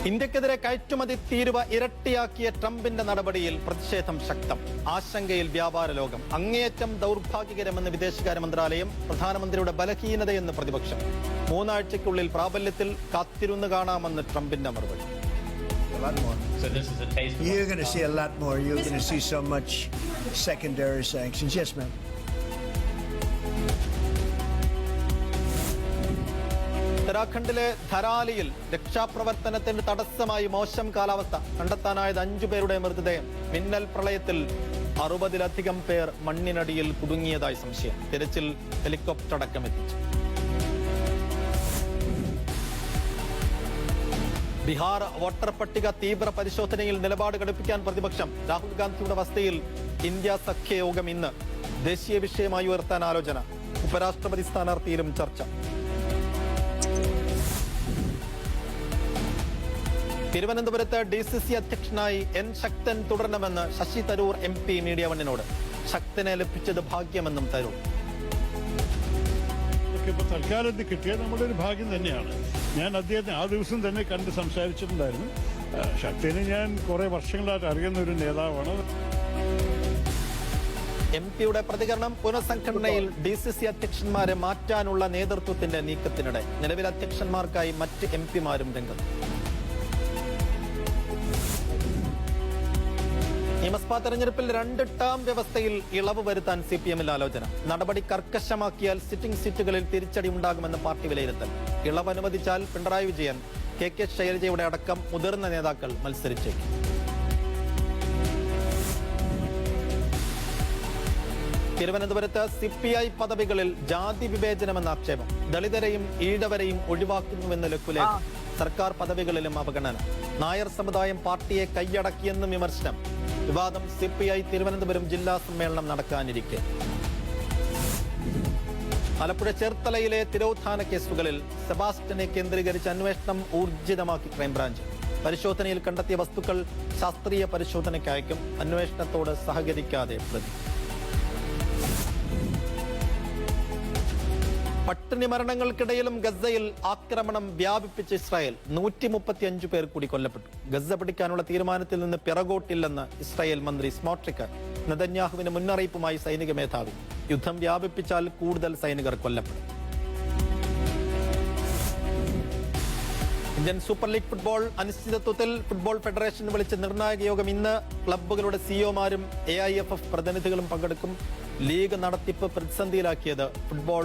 ഇന്ത്യക്കെതിരെ കയറ്റുമതി തീരുവ ഇരട്ടിയാക്കിയ ട്രംപിന്റെ നടപടിയിൽ പ്രതിഷേധം ശക്തം. ആശങ്കയിൽ വ്യാപാര ലോകം. അങ്ങേയറ്റം ദൗർഭാഗ്യകരമെന്ന് വിദേശകാര്യ മന്ത്രാലയം. പ്രധാനമന്ത്രിയുടെ ബലഹീനതയെന്ന് പ്രതിപക്ഷം. 3 ആഴ്ചയ്ക്കുള്ളിൽ പ്രാബല്യത്തിൽ കാത്തിരുന്ന് കാണാമെന്ന് ട്രംപിന്റെ മറുപടി. You're going to see a lot more. You're going to see so much secondary sanctions. Yes, ma'am. ഉത്തരാഖണ്ഡിലെ ധരാലിയിൽ രക്ഷാപ്രവർത്തനത്തിന് തടസ്സമായി മോശം കാലാവസ്ഥ. കണ്ടെത്താനായത് 5 പേരുടെ മൃതദേഹം. മിന്നൽ പ്രളയത്തിൽ 60-ലധികം പേർ മണ്ണിനടിയിൽ കുടുങ്ങിയതായി സംശയം. തിരച്ചിൽ ഹെലികോപ്റ്റർ അടക്കം എത്തിച്ചു. ബീഹാർ വോട്ടർ പട്ടിക തീവ്ര പരിശോധനയിൽ നിലപാട് ഘടിപ്പിക്കാൻ പ്രതിപക്ഷം. രാഹുൽ ഗാന്ധിയുടെ വസതിയിൽ ഇന്ത്യ സഖ്യയോഗം ഇന്ന്. ദേശീയ വിഷയമായി ഉയർത്താൻ ആലോചന. ഉപരാഷ്ട്രപതി സ്ഥാനാർത്ഥിയിലും ചർച്ച. തിരുവനന്തപുരത്ത് DCC അധ്യക്ഷനായി N ശക്തൻ തുടരണമെന്ന് ശശി തരൂർ MP മീഡിയ വണ്ണിനോട്. ശക്തനെ ലഭിച്ചത് ഭാഗ്യമെന്നും തരൂർ. തൽക്കാലം കിട്ടിയത് നമ്മുടെ ഒരു ഭാഗ്യം തന്നെയാണ്. ഞാൻ അദ്ദേഹത്തെ ആ ദിവസം തന്നെ കണ്ട് സംസാരിച്ചിട്ടുണ്ടായിരുന്നു. ശക്തിനെ ഞാൻ കുറെ വർഷങ്ങളായിട്ട് അറിയുന്ന ഒരു നേതാവാണ്. MP-യുടെ പ്രതികരണം. പുനഃസംഘടനയിൽ DCC അധ്യക്ഷന്മാരെ മാറ്റാനുള്ള നേതൃത്വത്തിന്റെ നീക്കത്തിനിടെ നിലവിലെ അധ്യക്ഷന്മാർക്കായി മറ്റ് MP-മാരും രംഗത്ത്. നിയമസഭാ തെരഞ്ഞെടുപ്പിൽ 2 ടേം വ്യവസ്ഥയിൽ ഇളവ് വരുത്താൻ CPM-ൽ ആലോചന. നടപടി കർക്കശമാക്കിയാൽ സിറ്റിംഗ് സീറ്റുകളിൽ തിരിച്ചടി ഉണ്ടാകുമെന്ന് പാർട്ടി വിലയിരുത്തൽ. ഇളവ് അനുവദിച്ചാൽ പിണറായി വിജയൻ, KK ശൈലജയുടെ അടക്കം മുതിർന്ന നേതാക്കൾ മത്സരിച്ചേക്കും. തിരുവനന്തപുരത്ത് CPI പദവികളിൽ ജാതി വിവേചനമെന്ന ആക്ഷേപം. ദളിതരെയും ഈഴവരെയും ഒഴിവാക്കുന്നുവെന്ന് ലഘുലേഖ. സർക്കാർ പദവികളിലും അവഗണന. നായർ സമുദായം പാർട്ടിയെ കൈയടക്കിയെന്നും വിമർശനം. വിവാദം CPI തിരുവനന്തപുരം ജില്ലാ സമ്മേളനം നടക്കാനിരിക്കെ. ആലപ്പുഴ ചേർത്തലയിലെ തിരോധാന കേസുകളിൽ സെബാസ്റ്റ്യനെ കേന്ദ്രീകരിച്ച് അന്വേഷണം ഊർജിതമാക്കി ക്രൈംബ്രാഞ്ച്. പരിശോധനയിൽ കണ്ടെത്തിയ വസ്തുക്കൾ ശാസ്ത്രീയ പരിശോധനയ്ക്ക് അയക്കും. അന്വേഷണത്തോട് സഹകരിക്കാതെ പ്രതി. പട്ടിണി മരണങ്ങൾക്കിടയിലും ഗസയിൽ ആക്രമണം വ്യാപിപ്പിച്ച് ഇസ്രായേൽ. 135 പേർ കൂടി കൊല്ലപ്പെട്ടു. ഗസ പിടിക്കാനുള്ള തീരുമാനത്തിൽ നിന്ന് പിറകോട്ടില്ലെന്ന് ഇസ്രായേൽ മന്ത്രി സ്മോട്രിക്ക്. നെതന്യാഹുവിന് മുന്നറിയിപ്പുമായി സൈനിക മേധാവി. യുദ്ധം വ്യാപിപ്പിച്ചാൽ കൂടുതൽ സൈനികർ കൊല്ലപ്പെടും. ഇന്ത്യൻ സൂപ്പർ ലീഗ് ഫുട്ബോൾ അനിശ്ചിതത്വത്തിൽ. ഫുട്ബോൾ ഫെഡറേഷൻ വിളിച്ച നിർണായക യോഗം ഇന്ന്. ക്ലബ്ബുകളുടെ CEO-മാരും AIFF പ്രതിനിധികളും പങ്കെടുക്കും. ലീഗ് നടത്തിപ്പ് പ്രതിസന്ധിയിലാക്കിയത് ഫുട്ബോൾ